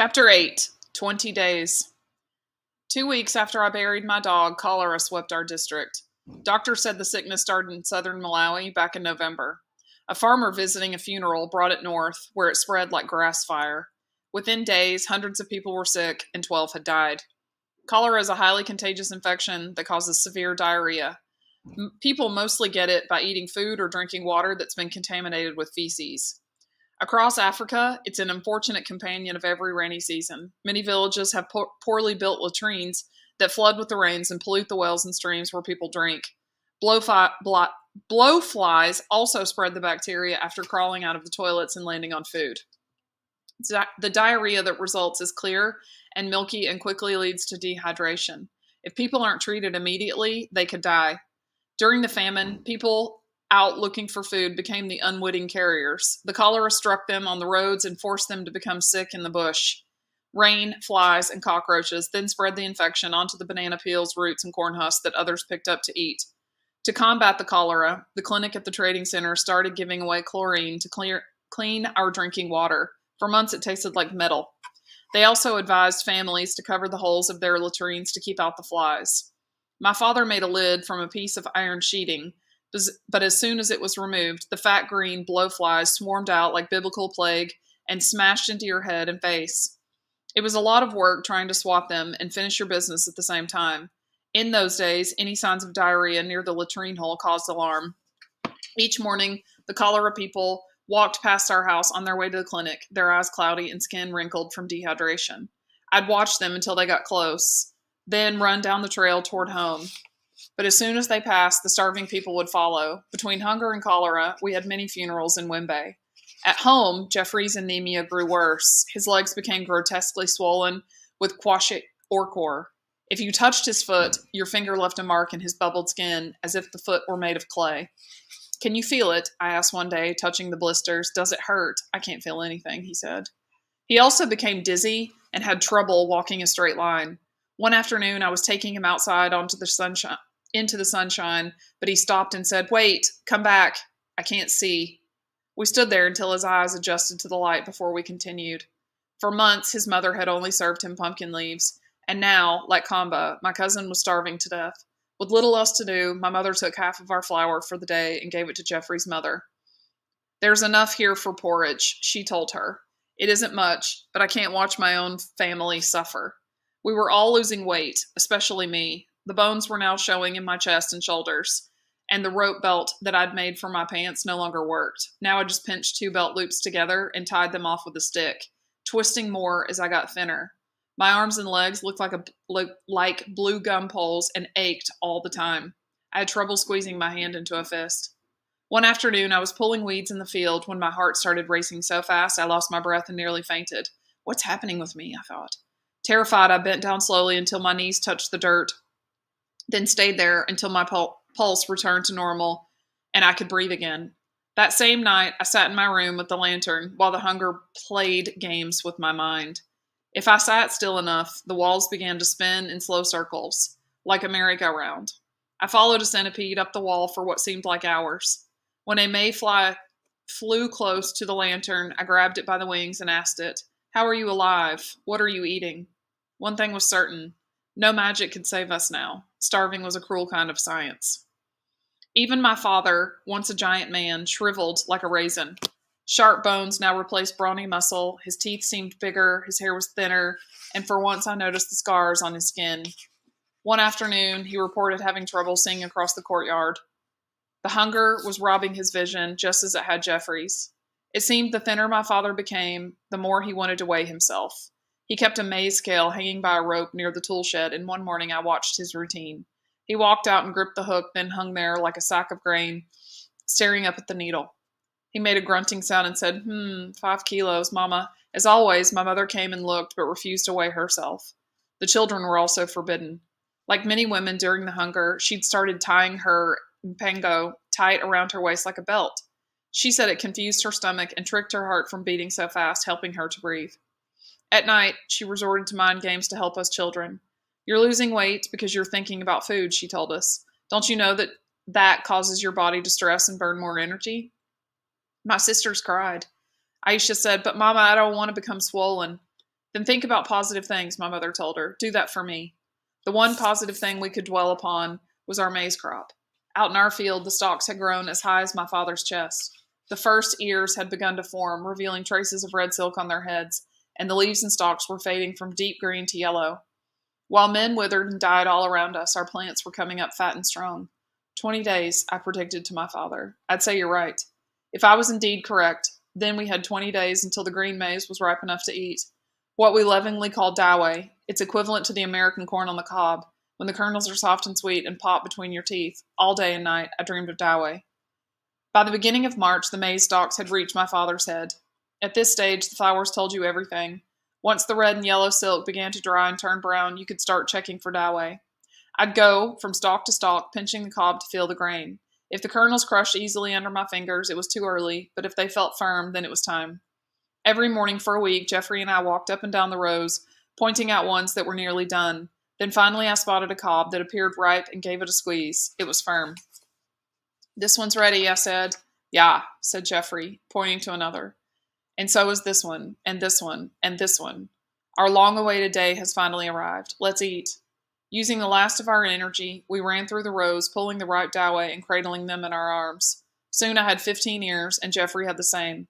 Chapter 8, 20 Days. 2 weeks after I buried my dog, cholera swept our district. Doctors said the sickness started in southern Malawi back in November. A farmer visiting a funeral brought it north, where it spread like grass fire. Within days, hundreds of people were sick and 12 had died. Cholera is a highly contagious infection that causes severe diarrhea. People mostly get it by eating food or drinking water that's been contaminated with feces. Across Africa, it's an unfortunate companion of every rainy season. Many villages have poorly built latrines that flood with the rains and pollute the wells and streams where people drink. Blowflies also spread the bacteria after crawling out of the toilets and landing on food. The diarrhea that results is clear and milky and quickly leads to dehydration. If people aren't treated immediately, they could die. During the famine, people out looking for food became the unwitting carriers. The cholera struck them on the roads and forced them to become sick in the bush. Rain, flies, and cockroaches then spread the infection onto the banana peels, roots, and corn husks that others picked up to eat. To combat the cholera, the clinic at the trading center started giving away chlorine to clean our drinking water. For months, it tasted like metal. They also advised families to cover the holes of their latrines to keep out the flies. My father made a lid from a piece of iron sheeting, but as soon as it was removed, the fat green blowflies swarmed out like biblical plague and smashed into your head and face. It was a lot of work trying to swat them and finish your business at the same time. In those days, any signs of diarrhea near the latrine hole caused alarm. Each morning, the cholera people walked past our house on their way to the clinic, their eyes cloudy and skin wrinkled from dehydration. I'd watch them until they got close, then run down the trail toward home. But as soon as they passed, the starving people would follow. Between hunger and cholera, we had many funerals in Wimbe. At home, Jeffrey's anemia grew worse. His legs became grotesquely swollen with kwashiorkor. If you touched his foot, your finger left a mark in his bubbled skin, as if the foot were made of clay. "Can you feel it?" I asked one day, touching the blisters. "Does it hurt?" "I can't feel anything," he said. He also became dizzy and had trouble walking a straight line. One afternoon, I was taking him outside into the sunshine, but he stopped and said, "Wait, come back. I can't see." We stood there until his eyes adjusted to the light before we continued. For months, his mother had only served him pumpkin leaves, and now, like Kamba, my cousin was starving to death. With little else to do, my mother took half of our flour for the day and gave it to Jeffrey's mother. "There's enough here for porridge," she told her. "It isn't much, but I can't watch my own family suffer." We were all losing weight, especially me. The bones were now showing in my chest and shoulders, and the rope belt that I'd made for my pants no longer worked. Now I just pinched 2 belt loops together and tied them off with a stick, twisting more as I got thinner. My arms and legs looked like blue gum poles and ached all the time. I had trouble squeezing my hand into a fist. One afternoon, I was pulling weeds in the field when my heart started racing so fast I lost my breath and nearly fainted. What's happening with me? I thought. Terrified, I bent down slowly until my knees touched the dirt, then stayed there until my pulse returned to normal and I could breathe again. That same night, I sat in my room with the lantern while the hunger played games with my mind. If I sat still enough, the walls began to spin in slow circles, like a merry-go-round. I followed a centipede up the wall for what seemed like hours. When a mayfly flew close to the lantern, I grabbed it by the wings and asked it, "How are you alive? What are you eating?" One thing was certain. No magic could save us now. Starving was a cruel kind of science. Even my father, once a giant man, shriveled like a raisin. Sharp bones now replaced brawny muscle, his teeth seemed bigger, his hair was thinner, and for once I noticed the scars on his skin. One afternoon, he reported having trouble seeing across the courtyard. The hunger was robbing his vision, just as it had Jeffrey's. It seemed the thinner my father became, the more he wanted to weigh himself. He kept a maize scale hanging by a rope near the tool shed, and one morning I watched his routine. He walked out and gripped the hook, then hung there like a sack of grain, staring up at the needle. He made a grunting sound and said, 5 kilos, Mama." As always, my mother came and looked, but refused to weigh herself. The children were also forbidden. Like many women during the hunger, she'd started tying her mpango tight around her waist like a belt. She said it confused her stomach and tricked her heart from beating so fast, helping her to breathe. At night, she resorted to mind games to help us children. "You're losing weight because you're thinking about food," she told us. "Don't you know that causes your body to stress and burn more energy?" My sisters cried. Aisha said, "But Mama, I don't want to become swollen." Then think about positive things, my mother told her. Do that for me. The one positive thing we could dwell upon was our maize crop. Out in our field, the stalks had grown as high as my father's chest. The first ears had begun to form, revealing traces of red silk on their heads, and the leaves and stalks were fading from deep green to yellow. While men withered and died all around us, our plants were coming up fat and strong. 20 days, I predicted to my father. I'd say you're right. If I was indeed correct, then we had 20 days until the green maize was ripe enough to eat. What we lovingly call doway, it's equivalent to the American corn on the cob. When the kernels are soft and sweet and pop between your teeth, all day and night I dreamed of doway. By the beginning of March, the maize stalks had reached my father's head. At this stage, the flowers told you everything. Once the red and yellow silk began to dry and turn brown, you could start checking for doway. I'd go from stalk to stalk, pinching the cob to feel the grain. If the kernels crushed easily under my fingers, it was too early, but if they felt firm, then it was time. Every morning for a week, Jeffrey and I walked up and down the rows, pointing out ones that were nearly done. Then finally I spotted a cob that appeared ripe and gave it a squeeze. It was firm. This one's ready, I said. Yeah, said Jeffrey, pointing to another. And so is this one, and this one, and this one. Our long-awaited day has finally arrived. Let's eat. Using the last of our energy, we ran through the rows, pulling the ripe doway and cradling them in our arms. Soon I had 15 ears, and Jeffrey had the same.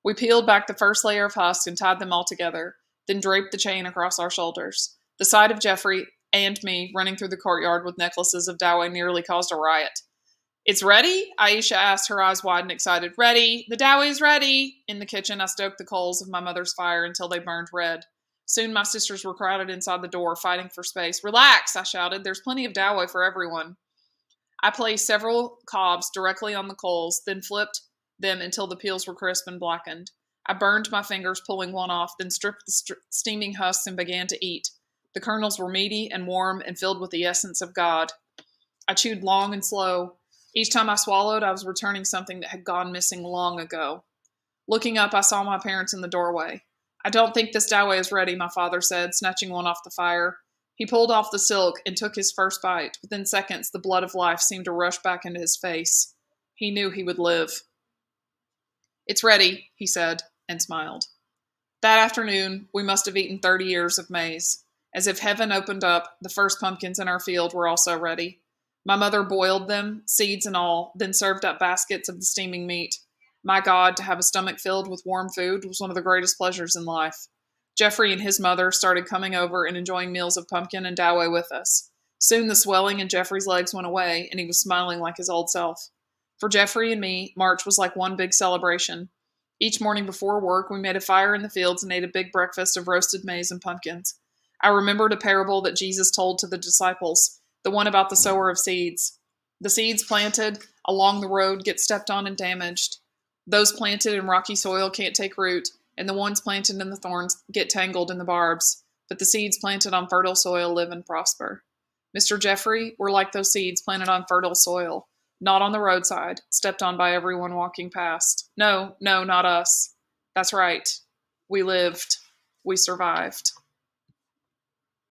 We peeled back the first layer of husk and tied them all together, then draped the chain across our shoulders. The sight of Jeffrey and me running through the courtyard with necklaces of doway nearly caused a riot. It's ready? Aisha asked, her eyes wide and excited. Ready. The doway's ready. In the kitchen, I stoked the coals of my mother's fire until they burned red. Soon my sisters were crowded inside the door, fighting for space. Relax, I shouted. There's plenty of doway for everyone. I placed several cobs directly on the coals, then flipped them until the peels were crisp and blackened. I burned my fingers pulling one off, then stripped the steaming husks and began to eat. The kernels were meaty and warm and filled with the essence of God. I chewed long and slow. Each time I swallowed, I was returning something that had gone missing long ago. Looking up, I saw my parents in the doorway. I don't think this doway is ready, my father said, snatching one off the fire. He pulled off the silk and took his first bite. Within seconds, the blood of life seemed to rush back into his face. He knew he would live. It's ready, he said, and smiled. That afternoon, we must have eaten 30 ears of maize. As if heaven opened up, the first pumpkins in our field were also ready. My mother boiled them, seeds and all, then served up baskets of the steaming meat. My God, to have a stomach filled with warm food was one of the greatest pleasures in life. Jeffrey and his mother started coming over and enjoying meals of pumpkin and doway with us. Soon the swelling in Jeffrey's legs went away, and he was smiling like his old self. For Jeffrey and me, March was like one big celebration. Each morning before work, we made a fire in the fields and ate a big breakfast of roasted maize and pumpkins. I remembered a parable that Jesus told to the disciples, the one about the sower of seeds. The seeds planted along the road get stepped on and damaged. Those planted in rocky soil can't take root, and the ones planted in the thorns get tangled in the barbs. But the seeds planted on fertile soil live and prosper. Mr. Jeffrey, we're like those seeds planted on fertile soil, not on the roadside, stepped on by everyone walking past. No, not us. That's right. We lived. We survived.